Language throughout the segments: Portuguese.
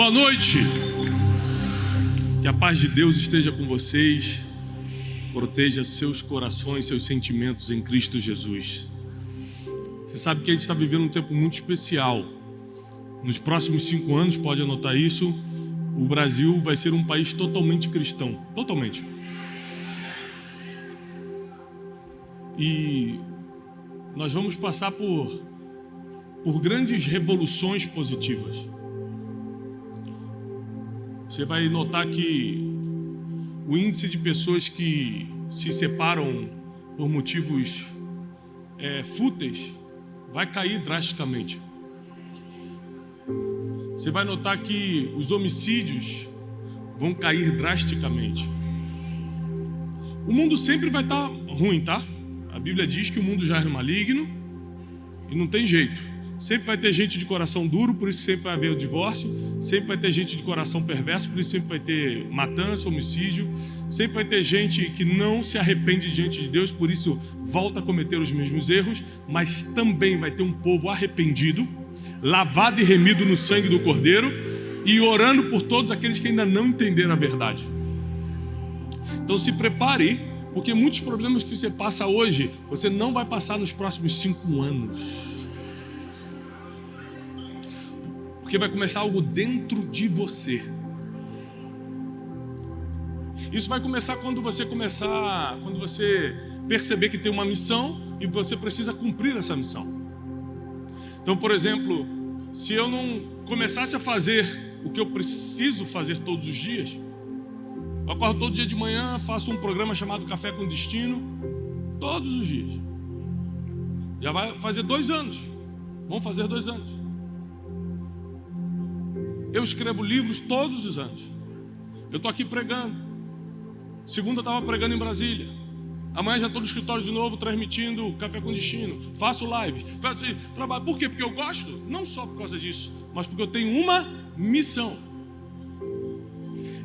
Boa noite, que a paz de Deus esteja com vocês, proteja seus corações, seus sentimentos em Cristo Jesus. Você sabe que a gente está vivendo um tempo muito especial. Nos próximos 5 anos, pode anotar isso, o Brasil vai ser um país totalmente cristão, totalmente. E nós vamos passar por grandes revoluções positivas. Você vai notar que o índice de pessoas que se separam por motivos fúteis vai cair drasticamente. Você vai notar que os homicídios vão cair drasticamente. O mundo sempre vai estar ruim, tá? A Bíblia diz que o mundo já é maligno e não tem jeito. Sempre vai ter gente de coração duro, por isso sempre vai haver o divórcio. Sempre vai ter gente de coração perverso, por isso sempre vai ter matança, homicídio. Sempre vai ter gente que não se arrepende diante de Deus, por isso volta a cometer os mesmos erros. Mas também vai ter um povo arrependido, lavado e remido no sangue do Cordeiro e orando por todos aqueles que ainda não entenderam a verdade. Então se prepare, porque muitos problemas que você passa hoje, você não vai passar nos próximos 5 anos. Porque vai começar algo dentro de você. Isso vai começar quando você perceber que tem uma missão e você precisa cumprir essa missão. Então, por exemplo, se eu não começasse a fazer o que eu preciso fazer todos os dias, eu acordo todo dia de manhã, faço um programa chamado Café com Destino, todos os dias. Já vai fazer 2 anos. Vão fazer 2 anos. Eu escrevo livros todos os anos. Eu estou aqui pregando. Segunda eu estava pregando em Brasília. Amanhã já estou no escritório de novo, transmitindo Café com Destino. Faço lives, faço trabalho. Por quê? Porque eu gosto? Não só por causa disso, mas porque eu tenho uma missão.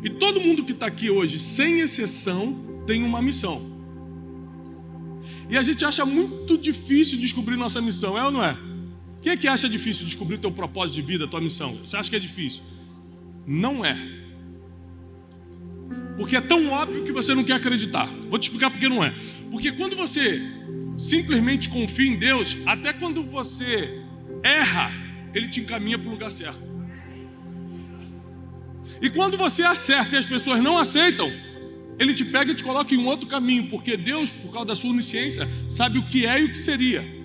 E todo mundo que está aqui hoje, sem exceção, tem uma missão. E a gente acha muito difícil descobrir nossa missão, é ou não é? Quem é que acha difícil descobrir teu propósito de vida, tua missão? Você acha que é difícil? Não é. Porque é tão óbvio que você não quer acreditar. Vou te explicar por que não é. Porque quando você simplesmente confia em Deus, até quando você erra, Ele te encaminha para o lugar certo. E quando você acerta e as pessoas não aceitam, Ele te pega e te coloca em um outro caminho. Porque Deus, por causa da sua onisciência, sabe o que é e o que seria.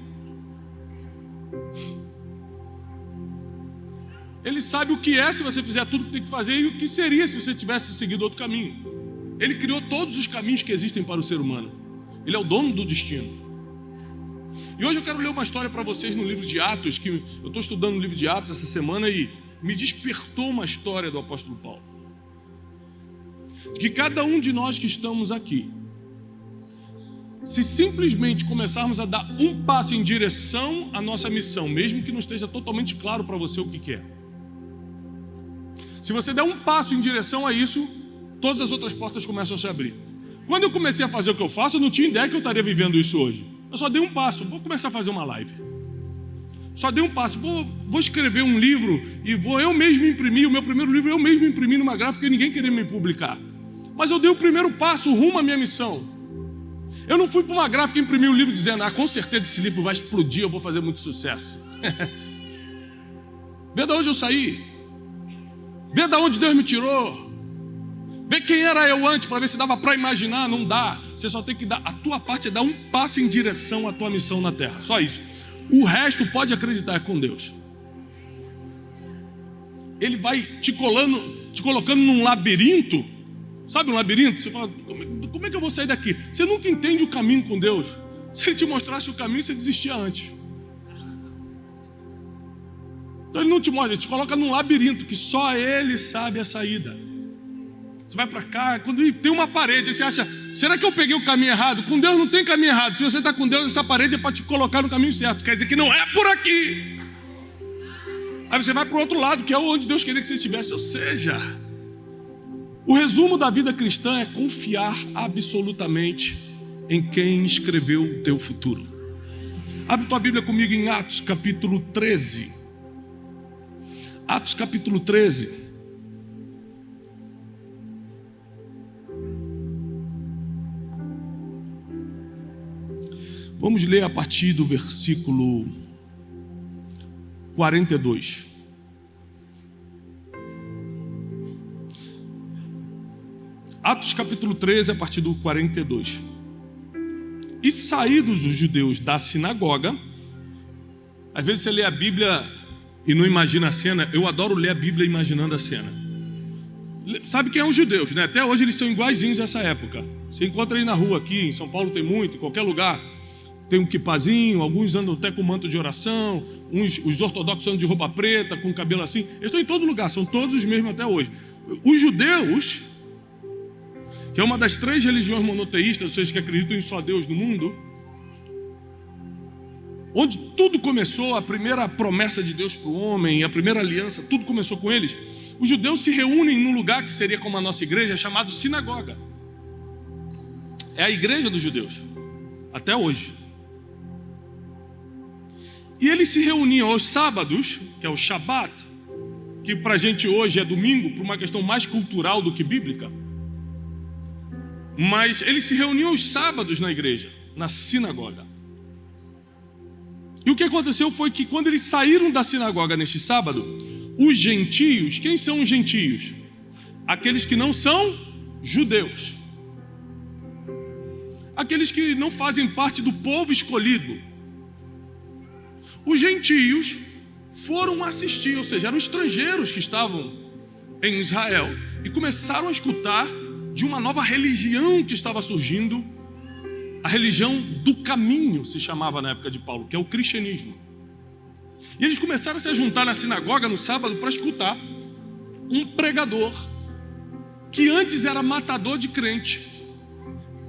Ele sabe o que é se você fizer tudo o que tem que fazer e o que seria se você tivesse seguido outro caminho. Ele criou todos os caminhos que existem para o ser humano. Ele é o dono do destino. E hoje eu quero ler uma história para vocês no livro de Atos, que eu estou estudando o livro de Atos essa semana e me despertou uma história do apóstolo Paulo. Que cada um de nós que estamos aqui, se simplesmente começarmos a dar um passo em direção à nossa missão, mesmo que não esteja totalmente claro para você o que quer, se você der um passo em direção a isso, todas as outras portas começam a se abrir. Quando eu comecei a fazer o que eu faço, eu não tinha ideia que eu estaria vivendo isso hoje. Eu só dei um passo, vou começar a fazer uma live. Só dei um passo, vou escrever um livro e vou eu mesmo imprimir, o meu primeiro livro eu mesmo imprimi numa gráfica e ninguém queria me publicar. Mas eu dei o primeiro passo rumo à minha missão. Eu não fui para uma gráfica e imprimi um livro dizendo, com certeza esse livro vai explodir, eu vou fazer muito sucesso. Vê de onde eu saí. Vê de onde Deus me tirou. Vê quem era eu antes, para ver se dava para imaginar. Não dá. Você só tem que dar, a tua parte é dar um passo em direção à tua missão na terra. Só isso. O resto pode acreditar é com Deus. Ele vai te colocando num labirinto. Sabe um labirinto? Você fala, como é que eu vou sair daqui? Você nunca entende o caminho com Deus. Se Ele te mostrasse o caminho, você desistia antes. Então Ele não te mostra, Ele te coloca num labirinto que só Ele sabe a saída. Você vai para cá, quando tem uma parede, aí você acha, será que eu peguei o caminho errado? Com Deus não tem caminho errado. Se você está com Deus, essa parede é para te colocar no caminho certo. Quer dizer que não é por aqui. Aí você vai para o outro lado, que é onde Deus queria que você estivesse. Ou seja, o resumo da vida cristã é confiar absolutamente em quem escreveu o teu futuro. Abre tua Bíblia comigo em Atos capítulo 13. Atos capítulo 13. Vamos ler a partir do versículo 42. Atos capítulo 13, a partir do 42. E saídos os judeus da sinagoga, às vezes você lê a Bíblia e não imagina a cena. Eu adoro ler a Bíblia imaginando a cena. Sabe quem é os judeus, né? Até hoje eles são iguaizinhos a essa época. Você encontra aí na rua aqui, em São Paulo tem muito, em qualquer lugar. Tem um quipazinho, alguns andam até com manto de oração, os ortodoxos andam de roupa preta, com cabelo assim. Eles estão em todo lugar, são todos os mesmos até hoje. Os judeus, que é uma das 3 religiões monoteístas, vocês que acreditam em só Deus no mundo, onde tudo começou, a primeira promessa de Deus para o homem, a primeira aliança, tudo começou com eles. Os judeus se reúnem num lugar que seria como a nossa igreja, chamado sinagoga. É a igreja dos judeus, até hoje. E eles se reuniam aos sábados, que é o Shabat, que para a gente hoje é domingo, por uma questão mais cultural do que bíblica. Mas eles se reuniam aos sábados na igreja, na sinagoga. E o que aconteceu foi que quando eles saíram da sinagoga neste sábado, os gentios, quem são os gentios? Aqueles que não são judeus. Aqueles que não fazem parte do povo escolhido. Os gentios foram assistir, ou seja, eram estrangeiros que estavam em Israel e começaram a escutar de uma nova religião que estava surgindo. A religião do caminho se chamava na época de Paulo, que é o cristianismo. E eles começaram a se juntar na sinagoga no sábado para escutar um pregador que antes era matador de crente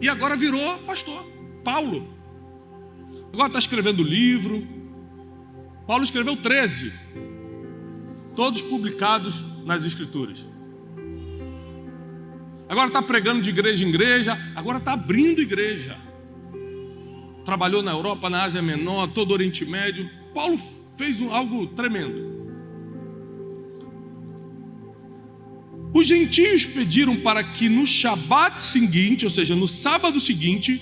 e agora virou pastor, Paulo. Agora está escrevendo livro. Paulo escreveu 13, todos publicados nas Escrituras. Agora está pregando de igreja em igreja, agora está abrindo igreja. Trabalhou na Europa, na Ásia Menor, todo o Oriente Médio. Paulo fez algo tremendo. Os gentios pediram para que no Shabat seguinte, ou seja, no sábado seguinte,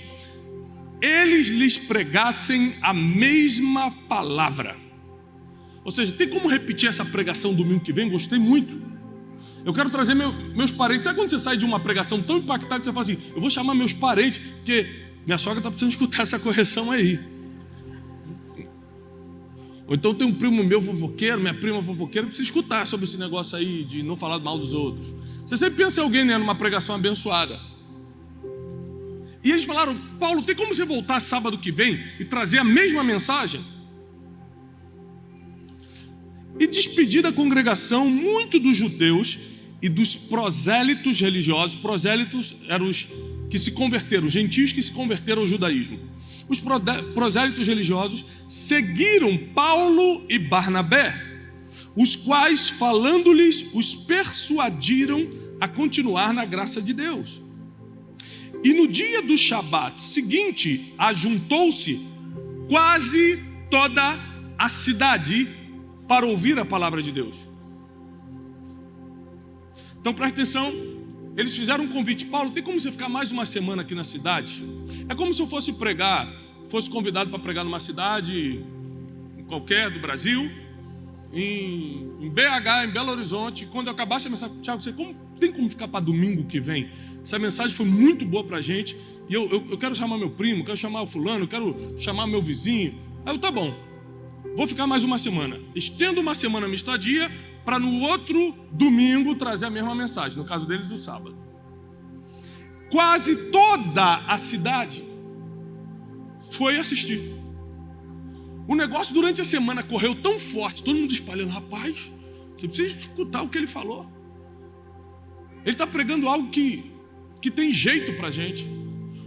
eles lhes pregassem a mesma palavra. Ou seja, tem como repetir essa pregação domingo que vem? Gostei muito. Eu quero trazer meus parentes. Sabe quando você sai de uma pregação tão impactante, você fala assim, eu vou chamar meus parentes, porque minha sogra está precisando escutar essa correção aí. Ou então tem um primo meu fofoqueiro, minha prima fofoqueira, que precisa escutar sobre esse negócio aí de não falar mal dos outros. Você sempre pensa em alguém, né, numa pregação abençoada. E eles falaram, Paulo, tem como você voltar sábado que vem e trazer a mesma mensagem? E despedir da congregação muito dos judeus e dos prosélitos religiosos. Prosélitos eram os que se converteram, os gentios que se converteram ao judaísmo. Os prosélitos religiosos seguiram Paulo e Barnabé, os quais, falando-lhes, os persuadiram a continuar na graça de Deus. E no dia do Shabat seguinte, ajuntou-se quase toda a cidade para ouvir a palavra de Deus. Então preste atenção, eles fizeram um convite. Paulo, tem como você ficar mais uma semana aqui na cidade? É como se eu fosse pregar, fosse convidado para pregar numa cidade qualquer do Brasil, em BH, em Belo Horizonte. Quando eu acabasse a mensagem, Tiago, você tem como ficar para domingo que vem? Essa mensagem foi muito boa para a gente, e eu quero chamar meu primo, quero chamar o fulano, quero chamar meu vizinho. Aí eu, tá bom, vou ficar mais uma semana. Estendo uma semana a minha estadia, para no outro domingo trazer a mesma mensagem, no caso deles o sábado. Quase toda a cidade foi assistir. O negócio durante a semana correu tão forte, todo mundo espalhando, rapaz, você precisa escutar o que ele falou. Ele está pregando algo que tem jeito para a gente.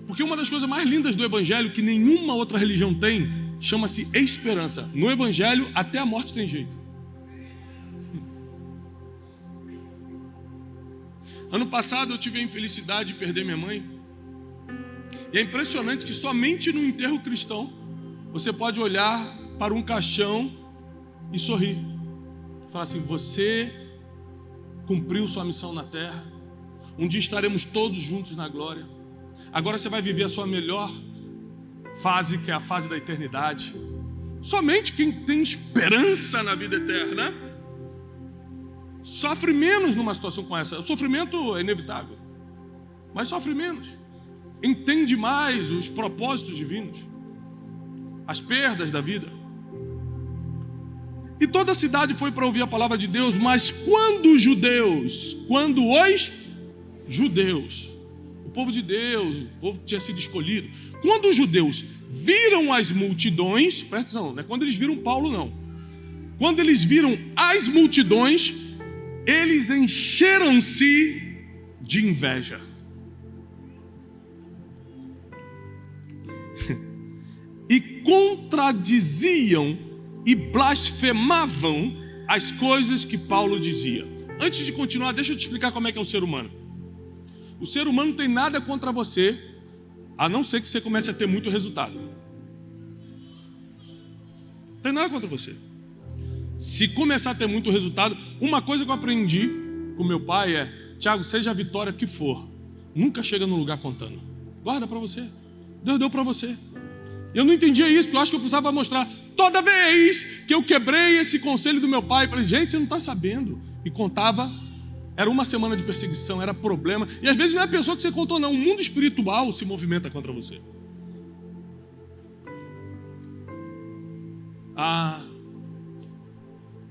Porque uma das coisas mais lindas do Evangelho, que nenhuma outra religião tem, chama-se esperança. No Evangelho, até a morte tem jeito. Ano passado eu tive a infelicidade de perder minha mãe. E é impressionante que somente no enterro cristão você pode olhar para um caixão e sorrir. Falar assim, você cumpriu sua missão na terra. Um dia estaremos todos juntos na glória. Agora você vai viver a sua melhor fase, que é a fase da eternidade. Somente quem tem esperança na vida eterna sofre menos numa situação como essa. O sofrimento é inevitável, mas sofre menos. Entende mais os propósitos divinos, as perdas da vida. E toda a cidade foi para ouvir a palavra de Deus, mas quando os judeus, o povo de Deus, o povo que tinha sido escolhido, quando os judeus viram as multidões, presta atenção, não é quando eles viram Paulo não, quando eles viram as multidões, eles encheram-se de inveja. E contradiziam e blasfemavam as coisas que Paulo dizia. Antes de continuar, deixa eu te explicar como é que é o ser humano. O ser humano não tem nada contra você, a não ser que você comece a ter muito resultado. Não tem nada contra você. Se começar a ter muito resultado, uma coisa que eu aprendi com meu pai é: Tiago, seja a vitória que for, nunca chega num lugar contando. Guarda para você. Deus deu para você. Eu não entendia isso, porque eu acho que eu precisava mostrar. Toda vez que eu quebrei esse conselho do meu pai, eu falei: gente, você não está sabendo. E contava, era uma semana de perseguição, era problema. E às vezes não é a pessoa que você contou, não. O mundo espiritual se movimenta contra você.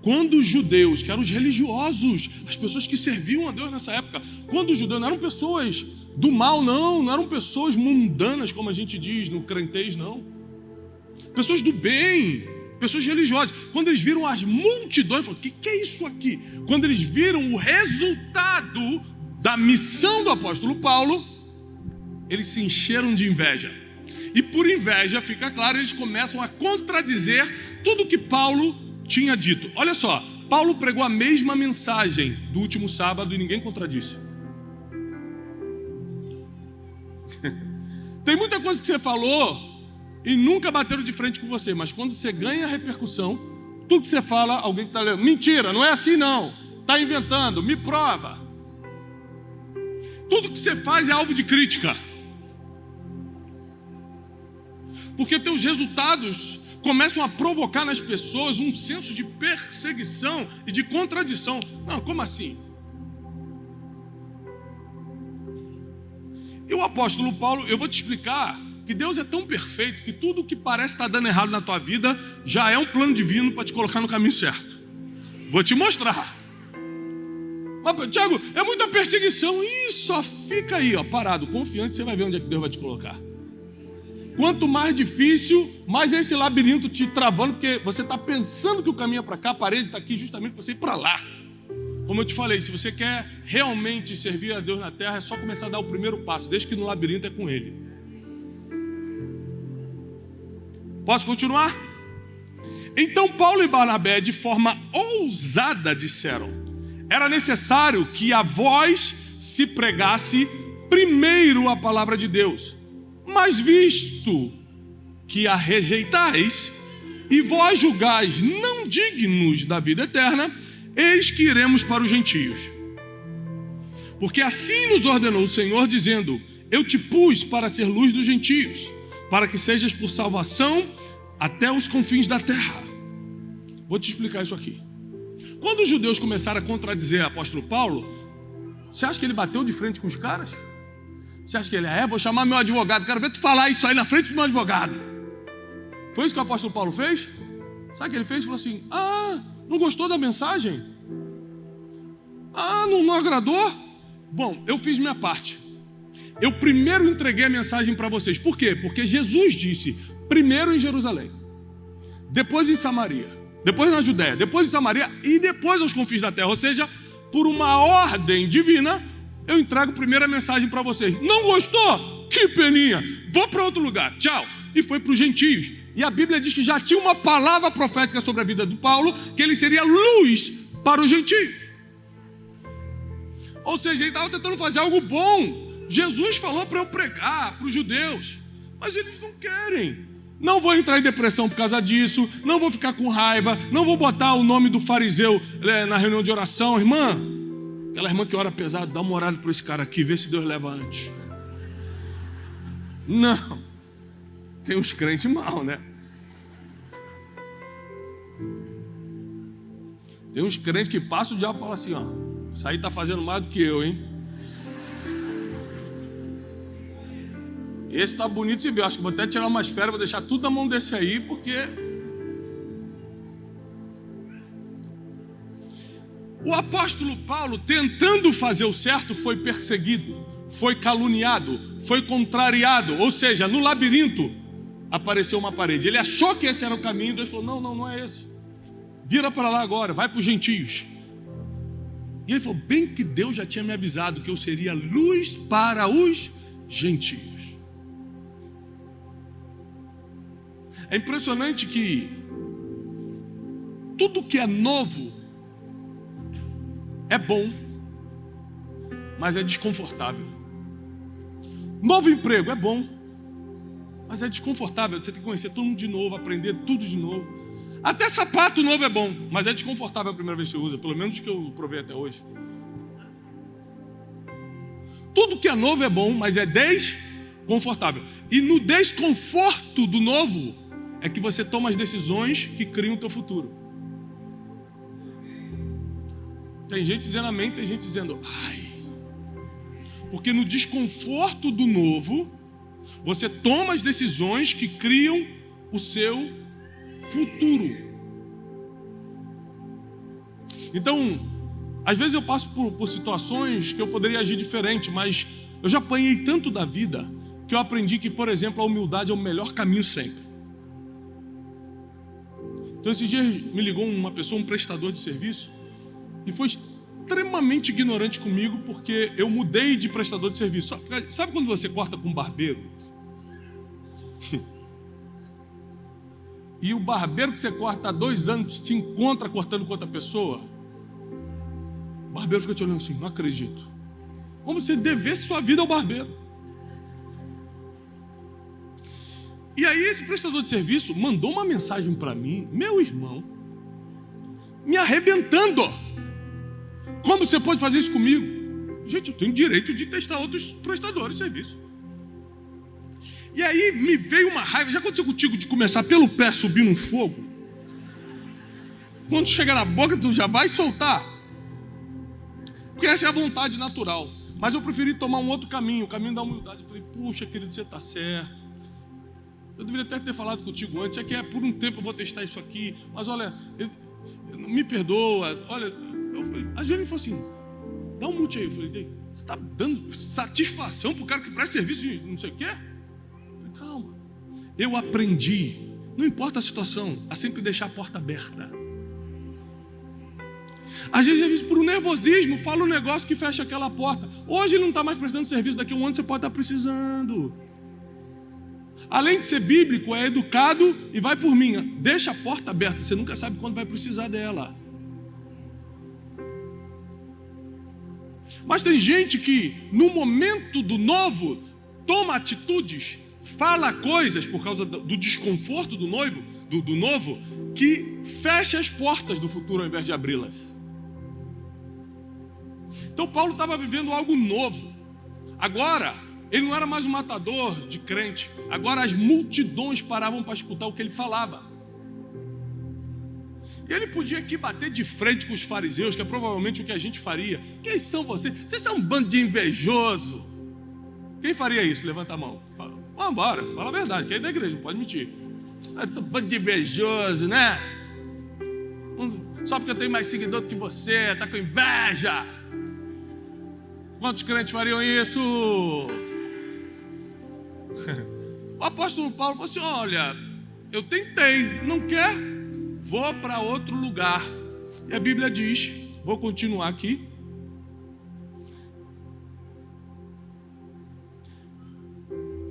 Quando os judeus, que eram os religiosos, as pessoas que serviam a Deus nessa época, quando os judeus não eram pessoas do mal, não eram pessoas mundanas, como a gente diz no crentez, não. Pessoas do bem, pessoas religiosas. Quando eles viram as multidões, falaram: o que é isso aqui? Quando eles viram o resultado da missão do apóstolo Paulo, eles se encheram de inveja. E por inveja, fica claro, eles começam a contradizer tudo que Paulo tinha dito. Olha só, Paulo pregou a mesma mensagem do último sábado e ninguém contradisse. Tem muita coisa que você falou e nunca bateram de frente com você, mas quando você ganha a repercussão, tudo que você fala, alguém que está lendo: mentira, não é assim não, está inventando, me prova. Tudo que você faz é alvo de crítica, porque teus resultados começam a provocar nas pessoas um senso de perseguição e de contradição. Não, como assim? E o apóstolo Paulo, eu vou te explicar que Deus é tão perfeito que tudo que parece estar dando errado na tua vida já é um plano divino para te colocar no caminho certo. Vou te mostrar. Mas, Tiago, é muita perseguição. Ih, só fica aí, ó, parado, confiante, você vai ver onde é que Deus vai te colocar. Quanto mais difícil, mais é esse labirinto te travando, porque você está pensando que o caminho é para cá, a parede está aqui justamente para você ir para lá. Como eu te falei, se você quer realmente servir a Deus na terra, é só começar a dar o primeiro passo, desde que no labirinto é com Ele. Posso continuar? Então Paulo e Barnabé, de forma ousada, disseram: era necessário que a vós se pregasse primeiro a palavra de Deus. Mas visto que a rejeitais e vós julgais não dignos da vida eterna, eis que iremos para os gentios. Porque assim nos ordenou o Senhor, dizendo: eu te pus para ser luz dos gentios, para que sejas por salvação até os confins da terra. Vou te explicar isso aqui. Quando os judeus começaram a contradizer o apóstolo Paulo, você acha que ele bateu de frente com os caras? Você acha que ele vou chamar meu advogado, quero ver tu falar isso aí na frente do meu advogado. Foi isso que o apóstolo Paulo fez? Sabe o que ele fez? Ele falou assim: não gostou da mensagem? Não agradou? Bom, eu fiz minha parte. Eu primeiro entreguei a mensagem para vocês. Por quê? Porque Jesus disse: primeiro em Jerusalém, depois em Samaria, depois na Judéia, depois em Samaria e depois aos confins da terra. Ou seja, por uma ordem divina, eu entrego primeiro a mensagem para vocês. Não gostou? Que peninha, vou para outro lugar, tchau. E foi para os gentios. E a Bíblia diz que já tinha uma palavra profética sobre a vida do Paulo, que ele seria luz para os gentios. Ou seja, ele estava tentando fazer algo bom. Jesus falou para eu pregar para os judeus, mas eles não querem. Não vou entrar em depressão por causa disso, não vou ficar com raiva, não vou botar o nome do fariseu na reunião de oração. Irmã, aquela irmã que ora pesado, dá uma orada para esse cara aqui, vê se Deus leva antes. Não. Tem uns crentes mal, né? Tem uns crentes que passam, o diabo fala assim, ó, isso aí tá fazendo mais do que eu, hein? Esse tá bonito de se ver, acho que vou até tirar umas férias, vou deixar tudo na mão desse aí, porque... O apóstolo Paulo, tentando fazer o certo, foi perseguido, foi caluniado, foi contrariado, ou seja, no labirinto apareceu uma parede. Ele achou que esse era o caminho, Deus falou, não é esse. Vira para lá agora, vai para os gentios. E ele falou, bem que Deus já tinha me avisado que eu seria luz para os gentios. É impressionante que tudo que é novo é bom, mas é desconfortável. Novo emprego é bom, mas é desconfortável. Você tem que conhecer todo mundo de novo, aprender tudo de novo. Até sapato novo é bom, mas é desconfortável a primeira vez que você usa, pelo menos que eu provei até hoje. Tudo que é novo é bom, mas é desconfortável. E no desconforto do novo é que você toma as decisões que criam o teu futuro. Tem gente dizendo amém, tem gente dizendo ai. Porque no desconforto do novo, você toma as decisões que criam o seu futuro. Então, às vezes eu passo por situações que eu poderia agir diferente, mas eu já apanhei tanto da vida que eu aprendi que, por exemplo, a humildade é o melhor caminho sempre. Então, esses dias me ligou uma pessoa, um prestador de serviço, e foi extremamente ignorante comigo porque eu mudei de prestador de serviço. Sabe quando você corta com um barbeiro? E o barbeiro que você corta há 2 anos te encontra cortando com outra pessoa? O barbeiro fica te olhando assim, não acredito. Como se devesse sua vida ao barbeiro. E aí esse prestador de serviço mandou uma mensagem para mim, meu irmão, me arrebentando. Como você pode fazer isso comigo? Gente, eu tenho direito de testar outros prestadores de serviço. E aí me veio uma raiva. Já aconteceu contigo de começar pelo pé subir num fogo? Quando chega na boca, tu já vai soltar. Porque essa é a vontade natural. Mas eu preferi tomar um outro caminho, o caminho da humildade. Eu falei, puxa, querido, você está certo. Eu deveria até ter falado contigo antes. É que por um tempo eu vou testar isso aqui. Mas olha, me perdoa. Olha, a Jane falou assim, dá um mute aí. Eu falei, você está dando satisfação para o cara que presta serviço de não sei o quê? Calma, eu aprendi, não importa a situação, a sempre deixar a porta aberta. Às vezes por um nervosismo, fala um negócio que fecha aquela porta. Hoje ele não está mais prestando serviço, daqui a um ano você pode estar precisando. Além de ser bíblico, é educado e vai por mim. Deixa a porta aberta, você nunca sabe quando vai precisar dela. Mas tem gente que no momento do novo toma atitudes, fala coisas por causa do desconforto do novo, que fecha as portas do futuro ao invés de abri-las. Então Paulo estava vivendo algo novo. Agora, ele não era mais um matador de crente. Agora as multidões paravam para escutar o que ele falava. E ele podia aqui bater de frente com os fariseus, que é provavelmente o que a gente faria. Quem são vocês? Vocês são um bando de invejoso. Quem faria isso? Levanta a mão. Fala. Vamos embora, fala a verdade, que é da igreja, não pode mentir. Bando de invejoso, né? Só porque eu tenho mais seguidor do que você, tá com inveja. Quantos crentes fariam isso? O apóstolo Paulo falou assim, olha, eu tentei, não quer? Vou para outro lugar. E a Bíblia diz, vou continuar aqui.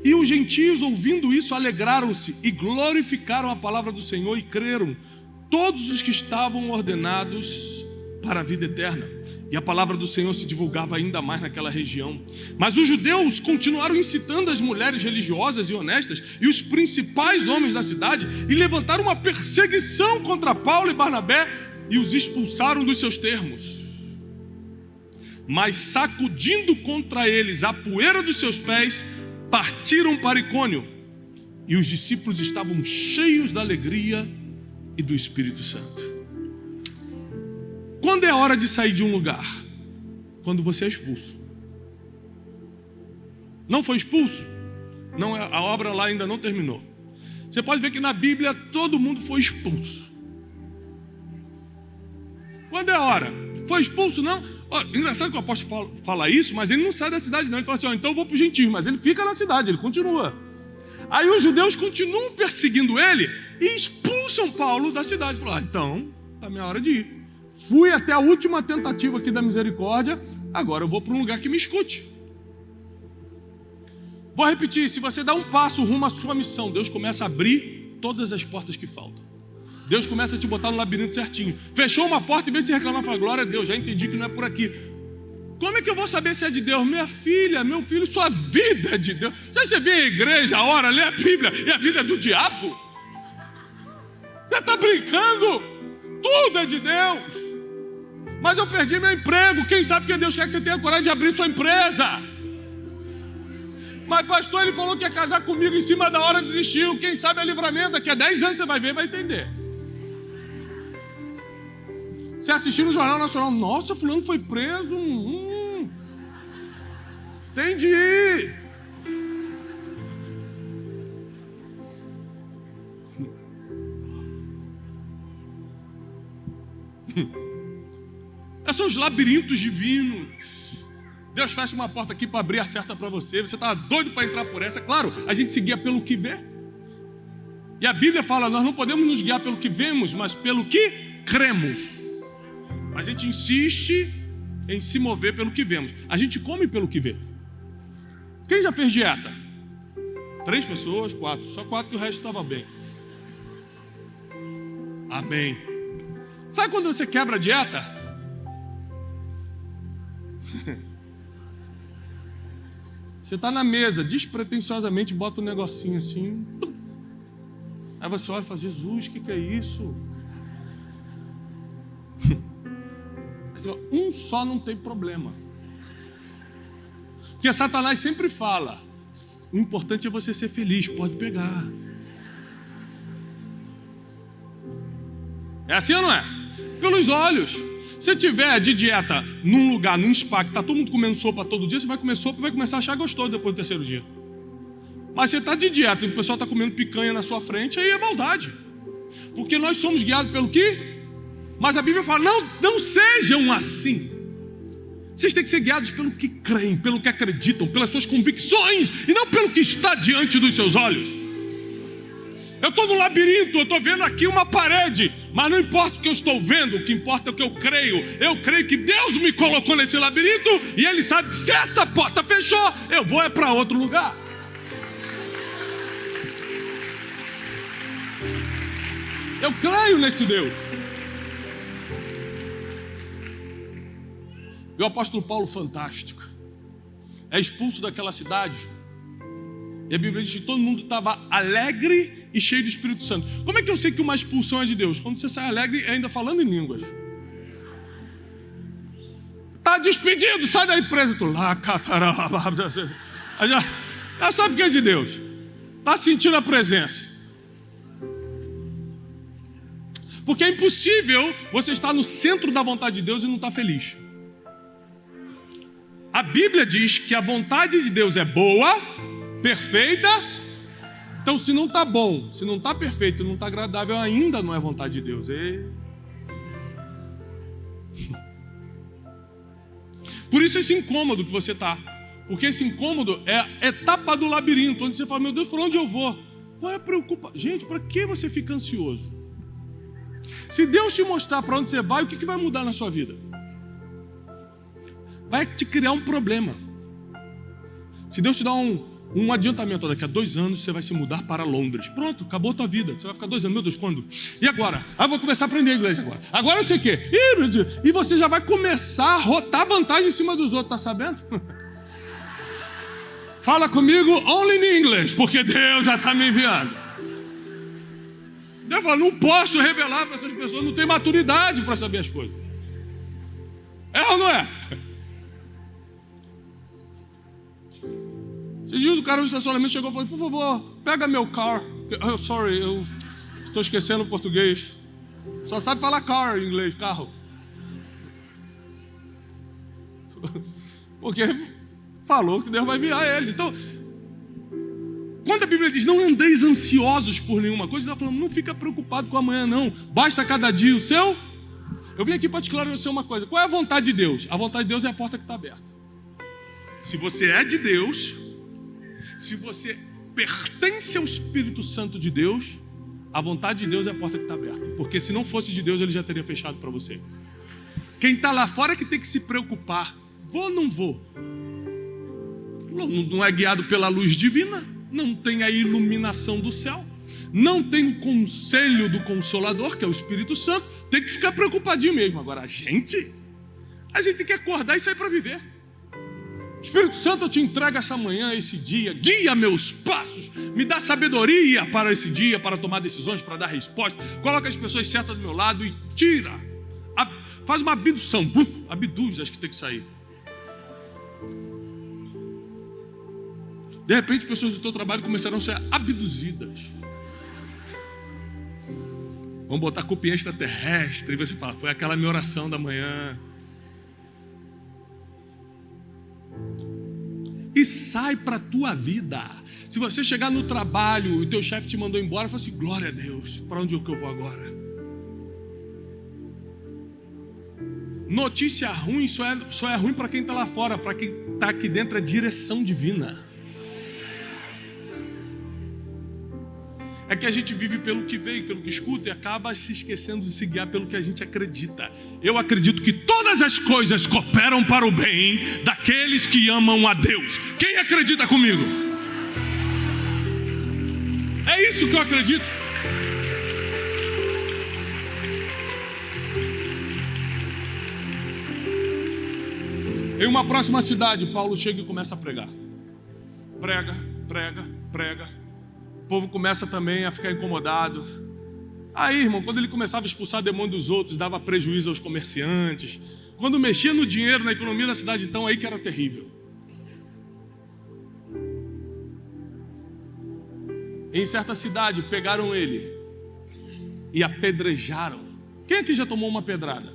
E os gentios, ouvindo isso, alegraram-se e glorificaram a palavra do Senhor e creram todos os que estavam ordenados para a vida eterna. E a palavra do Senhor se divulgava ainda mais naquela região. Mas os judeus continuaram incitando as mulheres religiosas e honestas e os principais homens da cidade e levantaram uma perseguição contra Paulo e Barnabé e os expulsaram dos seus termos. Mas sacudindo contra eles a poeira dos seus pés, partiram para Icônio. e os discípulos estavam cheios da alegria e do Espírito Santo. Quando é hora de sair de um lugar? Quando você é expulso. Não foi expulso? Não, a obra lá ainda não terminou. Você pode ver que na Bíblia todo mundo foi expulso. Quando é hora? Foi expulso, não? Engraçado que o apóstolo fala isso, mas ele não sai da cidade não. Ele fala assim, então eu vou para os gentios, mas ele fica na cidade, ele continua. Aí os judeus continuam perseguindo ele e expulsam Paulo da cidade. Falou, então está minha hora de ir. Fui até a última tentativa aqui da misericórdia, agora eu vou para um lugar que me escute. Vou repetir, se você dá um passo rumo à sua missão, Deus começa a abrir todas as portas que faltam. Deus começa a te botar no labirinto certinho. Fechou uma porta, em vez de reclamar, fala, glória a Deus, já entendi que não é por aqui. Como é que eu vou saber se é de Deus? Minha filha, meu filho, sua vida é de Deus. Você vem à igreja, ora, lê a Bíblia, e a vida é do diabo? Você está brincando? Tudo é de Deus. Mas eu perdi meu emprego. Quem sabe que Deus quer que você tenha coragem de abrir sua empresa? Mas pastor, ele falou que ia casar comigo, em cima da hora desistiu. Quem sabe é livramento, daqui a 10 anos você vai ver, vai entender. Você assistiu no Jornal Nacional, nossa, fulano foi preso. Entendi. Esses são os labirintos divinos. Deus fecha uma porta aqui para abrir a certa para você. Você está doido para entrar por essa. Claro, a gente se guia pelo que vê. E a Bíblia fala, nós não podemos nos guiar pelo que vemos, mas pelo que cremos. A gente insiste em se mover pelo que vemos. A gente come pelo que vê. Quem já fez dieta? 3 pessoas, 4. Só 4 que o resto estava bem. Amém. Sabe quando você quebra a dieta? Você está na mesa, despretensiosamente bota um negocinho assim. Aí você olha e fala, Jesus, o que é isso? Um só não tem problema. Porque Satanás sempre fala, o importante é você ser feliz, pode pegar. É assim ou não é? Pelos olhos. Se tiver de dieta num lugar, num spa, que está todo mundo comendo sopa todo dia, você vai comer sopa e vai começar a achar gostoso depois do 3º dia. Mas você está de dieta e o pessoal está comendo picanha na sua frente, aí é maldade. Porque nós somos guiados pelo quê? Mas a Bíblia fala, não sejam assim. Vocês têm que ser guiados pelo que creem, pelo que acreditam, pelas suas convicções, e não pelo que está diante dos seus olhos. Eu estou no labirinto, eu estou vendo aqui uma parede, mas não importa o que eu estou vendo, o que importa é o que eu creio. Eu creio que Deus me colocou nesse labirinto, e Ele sabe que se essa porta fechou, eu vou para outro lugar. Eu creio nesse Deus. E o apóstolo Paulo, fantástico, é expulso daquela cidade. E a Bíblia diz que todo mundo estava alegre e cheio do Espírito Santo. Como é que eu sei que uma expulsão é de Deus? Quando você sai alegre e ainda falando em línguas. Está despedido, sai da empresa. Tu lá, já sabe que é de Deus. Está sentindo a presença. Porque é impossível você estar no centro da vontade de Deus e não estar feliz. A Bíblia diz que a vontade de Deus é boa, perfeita. Então, se não está bom, se não está perfeito, não está agradável, ainda não é vontade de Deus. Por isso esse incômodo que você está. Porque esse incômodo é a etapa do labirinto, onde você fala, meu Deus, para onde eu vou? Qual é a preocupação? Gente, para que você fica ansioso? Se Deus te mostrar para onde você vai, o que vai mudar na sua vida? Vai te criar um problema. Se Deus te dá um adiantamento, daqui a 2 anos você vai se mudar para Londres. Pronto, acabou a tua vida. Você vai ficar 2 anos, meu Deus, quando? E agora? Vou começar a aprender inglês agora. Agora eu sei o quê? E você já vai começar a rotar vantagem em cima dos outros, tá sabendo? Fala comigo only in English, porque Deus já está me enviando. Deus fala, não posso revelar para essas pessoas, não tem maturidade para saber as coisas. É ou não é? Esses dias o cara no estacionamento chegou e falou: por favor, pega meu car. Oh, sorry, eu estou esquecendo o português. Só sabe falar car em inglês, carro. Porque falou que Deus vai enviar ele. Então, quando a Bíblia diz não andeis ansiosos por nenhuma coisa, está falando não fica preocupado com amanhã não. Basta cada dia o seu. Eu vim aqui para te esclarecer uma coisa. Qual é a vontade de Deus? A vontade de Deus é a porta que está aberta. Se você é de Deus, se você pertence ao Espírito Santo de Deus, a vontade de Deus é a porta que está aberta. Porque se não fosse de Deus, Ele já teria fechado para você. Quem está lá fora é que tem que se preocupar. Vou ou não vou? Não é guiado pela luz divina, não tem a iluminação do céu, não tem o conselho do Consolador, que é o Espírito Santo, tem que ficar preocupadinho mesmo. Agora, a gente tem que acordar e sair para viver. Espírito Santo, eu te entrego essa manhã, esse dia, guia meus passos, me dá sabedoria para esse dia, para tomar decisões, para dar resposta, coloca as pessoas certas do meu lado e tira, faz uma abdução, abduz as que tem que sair. De repente, pessoas do teu trabalho começaram a ser abduzidas. Vamos botar culpa em extraterrestre. E você fala, foi aquela minha oração da manhã. E sai para a tua vida. Se você chegar no trabalho e o teu chefe te mandou embora, fala assim, glória a Deus, para onde é que eu vou agora? Notícia ruim só é ruim para quem está lá fora. Para quem está aqui dentro é direção divina. É que a gente vive pelo que vê, pelo que escuta e acaba se esquecendo de se guiar pelo que a gente acredita. Eu acredito que todas as coisas cooperam para o bem daqueles que amam a Deus. Quem acredita comigo? É isso que eu acredito. Em uma próxima cidade, Paulo chega e começa a pregar. Prega. O povo começa também a ficar incomodado. Aí, irmão, quando ele começava a expulsar demônio dos outros, dava prejuízo aos comerciantes. Quando mexia no dinheiro, na economia da cidade, então, aí que era terrível. Em certa cidade, pegaram ele e apedrejaram. Quem aqui já tomou uma pedrada?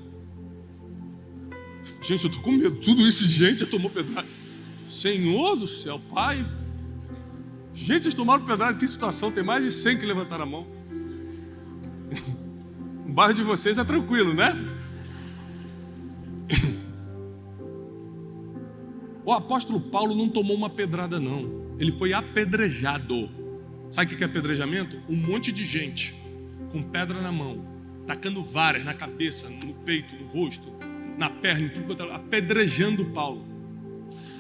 Gente, eu estou com medo. Tudo isso de gente já tomou pedrada. Senhor do céu, Pai. Gente, vocês tomaram pedrada, que situação, tem mais de 100 que levantaram a mão. O bairro de vocês é tranquilo, né? O apóstolo Paulo não tomou uma pedrada não, ele foi apedrejado. Sabe o que é apedrejamento? Um monte de gente com pedra na mão, tacando varas na cabeça, no peito, no rosto, na perna, em tudo quanto, apedrejando Paulo.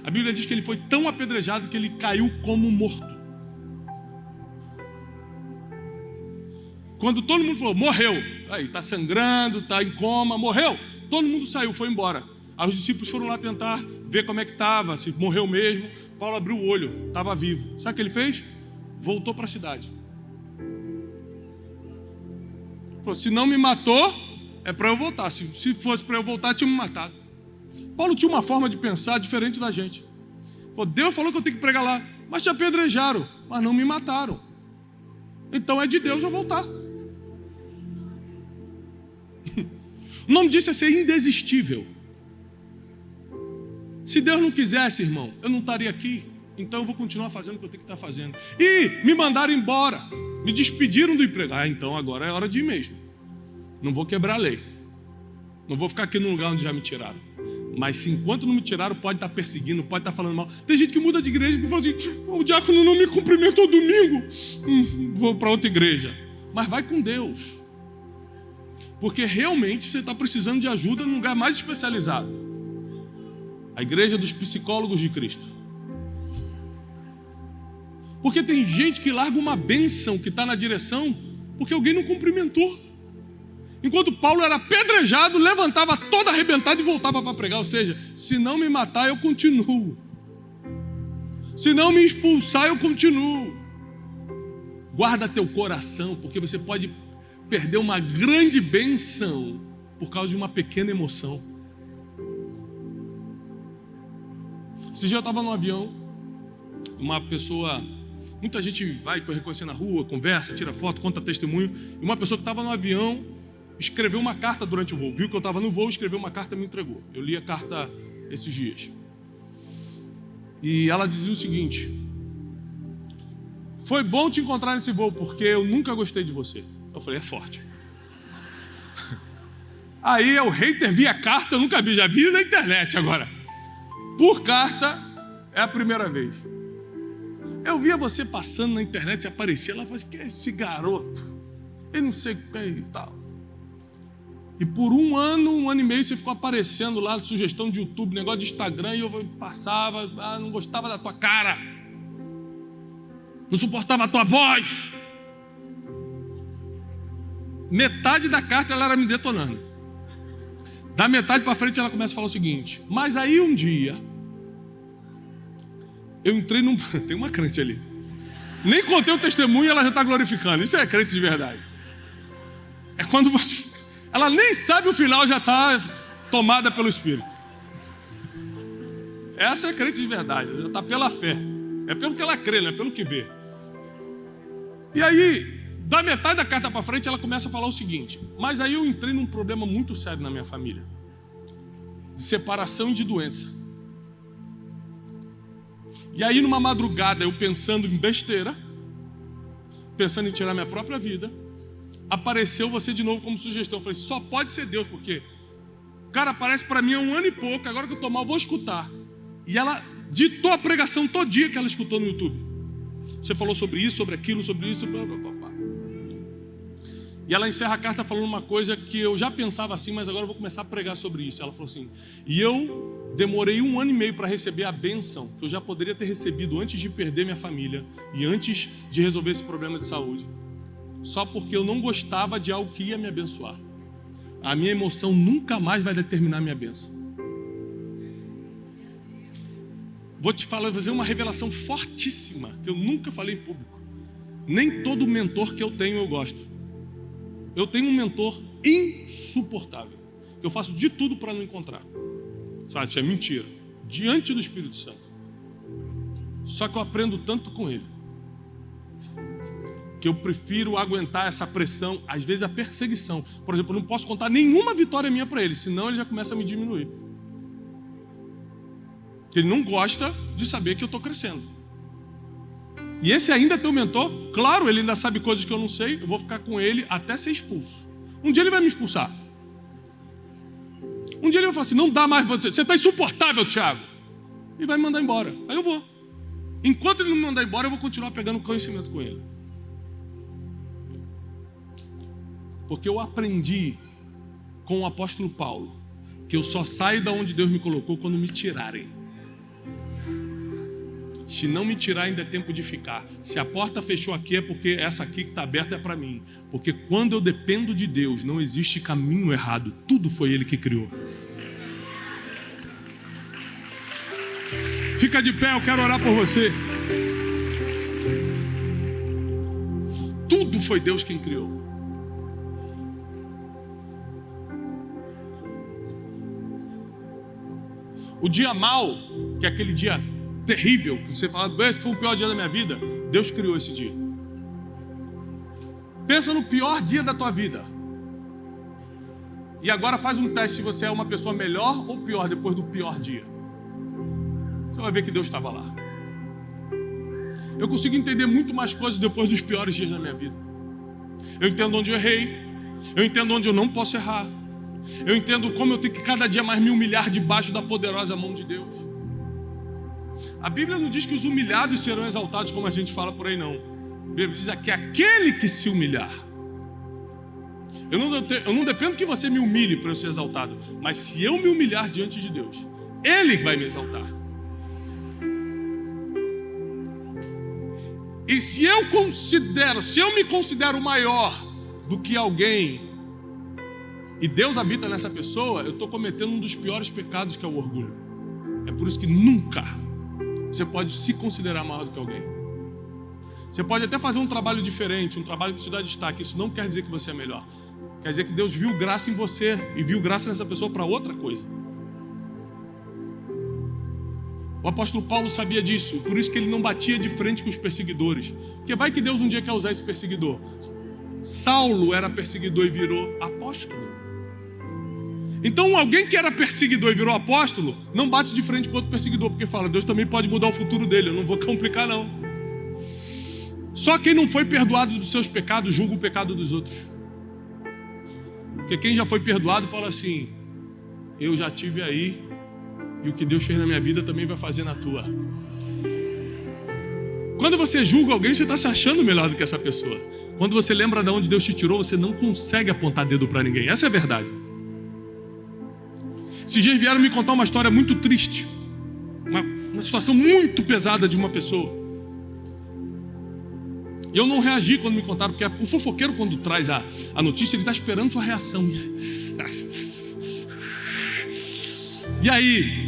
A Bíblia diz que ele foi tão apedrejado que ele caiu como morto. Quando todo mundo falou, morreu, aí está sangrando, está em coma, morreu, todo mundo saiu, foi embora. Aí os discípulos foram lá tentar ver como é que estava, se morreu mesmo. Paulo abriu o olho, estava vivo. Sabe o que ele fez? Voltou para a cidade. Falou, se não me matou, é para eu voltar. Se fosse para eu voltar, tinha me matado. Paulo tinha uma forma de pensar diferente da gente. Falou, Deus falou que eu tenho que pregar lá, mas te apedrejaram, mas não me mataram. Então é de Deus eu voltar. O nome disso é ser indesistível. Se Deus não quisesse, irmão, eu não estaria aqui. Então eu vou continuar fazendo o que eu tenho que estar fazendo. E me mandaram embora, me despediram do emprego. Então agora é hora de ir mesmo. Não vou quebrar a lei. Não vou ficar aqui no lugar onde já me tiraram. Mas se enquanto não me tiraram, pode estar perseguindo, pode estar falando mal. Tem gente que muda de igreja e fala assim, o diácono não me cumprimentou domingo. Vou para outra igreja. Mas vai com Deus. Porque realmente você está precisando de ajuda num lugar mais especializado. A igreja dos psicólogos de Cristo. Porque tem gente que larga uma bênção que está na direção porque alguém não cumprimentou. Enquanto Paulo era apedrejado, levantava todo arrebentado e voltava para pregar. Ou seja, se não me matar, eu continuo. Se não me expulsar, eu continuo. Guarda teu coração, porque você pode perder uma grande bênção por causa de uma pequena emoção. Esse dia eu estava no avião, uma pessoa, muita gente vai reconhecer na rua, conversa, tira foto, conta testemunho, e uma pessoa que estava no avião escreveu uma carta durante o voo, viu que eu estava no voo, escreveu uma carta e me entregou. Eu li a carta esses dias. E ela dizia o seguinte: foi bom te encontrar nesse voo, porque eu nunca gostei de você. Eu falei, é forte. Aí o hater via carta, eu nunca vi, já vi na internet agora. Por carta, é a primeira vez. Eu via você passando na internet e aparecia, ela falava, que é esse garoto? Eu não sei o que é e tal. E por um ano e meio, você ficou aparecendo lá, sugestão de YouTube, negócio de Instagram, e eu passava, não gostava da tua cara, não suportava a tua voz. Metade da carta ela era me detonando. Da metade para frente ela começa a falar o seguinte: mas aí um dia eu entrei num... Tem uma crente ali. Nem contei o testemunho e ela já está glorificando. Isso é crente de verdade. É quando você... Ela nem sabe o final, já está tomada pelo Espírito. Essa é crente de verdade. Já está pela fé. É pelo que ela crê, não é pelo que vê. E aí, da metade da carta para frente, ela começa a falar o seguinte: mas aí eu entrei num problema muito sério na minha família. De separação e de doença. E aí, numa madrugada, eu pensando em besteira, pensando em tirar minha própria vida, apareceu você de novo como sugestão. Eu falei, só pode ser Deus, porque o cara aparece para mim há um ano e pouco, agora que eu tô mal, eu vou escutar. E ela ditou a pregação todinha que ela escutou no YouTube. Você falou sobre isso, sobre aquilo, sobre isso, blá, blá, blá, blá. E ela encerra a carta falando uma coisa que eu já pensava assim, mas agora eu vou começar a pregar sobre isso. Ela falou assim: e eu demorei 1 ano e meio para receber a bênção que eu já poderia ter recebido antes de perder minha família e antes de resolver esse problema de saúde, só porque eu não gostava de algo que ia me abençoar. A minha emoção nunca mais vai determinar a minha bênção. Vou te falar, fazer uma revelação fortíssima que eu nunca falei em público. Nem todo mentor que eu tenho eu gosto. Eu tenho um mentor insuportável. Eu faço de tudo para não encontrar. Sabe, isso é mentira. Diante do Espírito Santo. Só que eu aprendo tanto com ele, que eu prefiro aguentar essa pressão, às vezes a perseguição. Por exemplo, eu não posso contar nenhuma vitória minha para ele, senão ele já começa a me diminuir. Ele não gosta de saber que eu estou crescendo. E esse ainda é teu mentor? Claro, ele ainda sabe coisas que eu não sei. Eu vou ficar com ele até ser expulso. Um dia ele vai me expulsar. Um dia ele vai falar assim: não dá mais, você está insuportável, Tiago. E vai me mandar embora. Aí eu vou. Enquanto ele não me mandar embora, eu vou continuar pegando conhecimento com ele. Porque eu aprendi com o apóstolo Paulo que eu só saio da onde Deus me colocou quando me tirarem. Se não me tirar, ainda é tempo de ficar. Se a porta fechou aqui, é porque essa aqui que está aberta é para mim. Porque quando eu dependo de Deus, não existe caminho errado. Tudo foi Ele que criou. Fica de pé, eu quero orar por você. Tudo foi Deus quem criou. O dia mau, que é aquele dia terrível, que você fala, esse foi o pior dia da minha vida, Deus criou esse dia. Pensa no pior dia da tua vida. E agora faz um teste se você é uma pessoa melhor ou pior depois do pior dia. Você vai ver que Deus estava lá. Eu consigo entender muito mais coisas depois dos piores dias da minha vida. Eu entendo onde eu errei. Eu entendo onde eu não posso errar. Eu entendo como eu tenho que cada dia mais me humilhar debaixo da poderosa mão de Deus. A Bíblia não diz que os humilhados serão exaltados, como a gente fala por aí, não. A Bíblia diz que aquele que se humilhar. Eu não dependo que você me humilhe para eu ser exaltado, mas se eu me humilhar diante de Deus, Ele vai me exaltar. E se eu me considero maior do que alguém, e Deus habita nessa pessoa, eu estou cometendo um dos piores pecados, que é o orgulho. É por isso que nunca você pode se considerar maior do que alguém. Você pode até fazer um trabalho diferente, um trabalho que te dá destaque. Isso não quer dizer que você é melhor. Quer dizer que Deus viu graça em você e viu graça nessa pessoa para outra coisa. O apóstolo Paulo sabia disso, por isso que ele não batia de frente com os perseguidores. Porque vai que Deus um dia quer usar esse perseguidor. Saulo era perseguidor e virou apóstolo. Então alguém que era perseguidor e virou apóstolo, não bate de frente com outro perseguidor, porque fala, Deus também pode mudar o futuro dele, eu não vou complicar não. Só quem não foi perdoado dos seus pecados, julga o pecado dos outros. Porque quem já foi perdoado fala assim, eu já tive aí, e o que Deus fez na minha vida também vai fazer na tua. Quando você julga alguém, você está se achando melhor do que essa pessoa. Quando você lembra de onde Deus te tirou, você não consegue apontar dedo para ninguém. Essa é a verdade. Esses dias vieram me contar uma história muito triste. Uma situação muito pesada de uma pessoa. E eu não reagi quando me contaram, porque o fofoqueiro, quando traz a notícia, ele está esperando sua reação. E aí,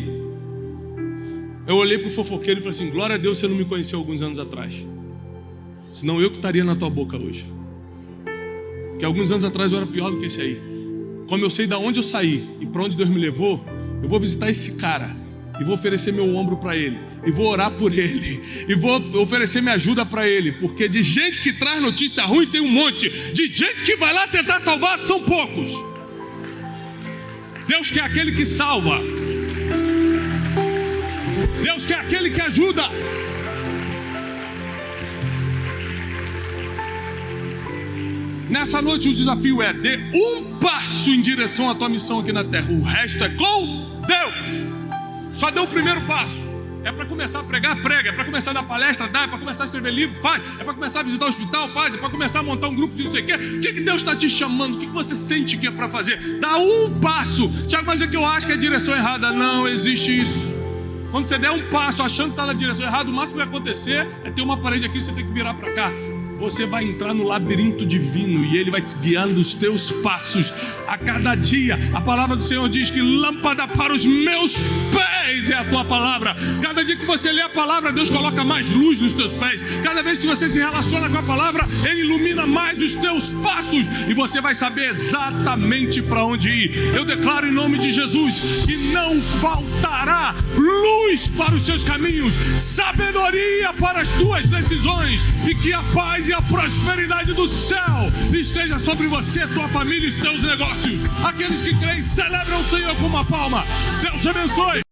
eu olhei para o fofoqueiro e falei assim, glória a Deus, você não me conheceu alguns anos atrás. Senão eu que estaria na tua boca hoje. Porque alguns anos atrás eu era pior do que esse aí. Como eu sei de onde eu saí e para onde Deus me levou, eu vou visitar esse cara e vou oferecer meu ombro para ele, e vou orar por ele, e vou oferecer minha ajuda para ele, porque de gente que traz notícia ruim tem um monte, de gente que vai lá tentar salvar são poucos. Deus quer aquele que salva, Deus quer aquele que ajuda. Nessa noite o desafio é: dê um passo em direção à tua missão aqui na terra. O resto é com Deus. Só dê o primeiro passo. É para começar a pregar, prega. É para começar a dar palestra, dá. É para começar a escrever livro, faz. É para começar a visitar o hospital, faz. É para começar a montar um grupo de não sei o quê. O que Deus está te chamando? O que você sente que é para fazer? Dá um passo. Tiago, mas é que eu acho que é a direção errada. Não existe isso. Quando você der um passo achando que está na direção errada, o máximo que vai acontecer é ter uma parede aqui e você tem que virar para cá. Você vai entrar no labirinto divino e Ele vai te guiando os teus passos a cada dia. A palavra do Senhor diz que lâmpada para os meus pés é a tua palavra. Cada dia que você lê a palavra, Deus coloca mais luz nos teus pés. Cada vez que você se relaciona com a palavra, Ele ilumina mais os teus passos e você vai saber exatamente para onde ir. Eu declaro em nome de Jesus que não faltará luz para os seus caminhos, sabedoria para as tuas decisões, e que a paz e a prosperidade do céu esteja sobre você, tua família e os teus negócios. Aqueles que creem celebram o Senhor com uma palma. Deus abençoe.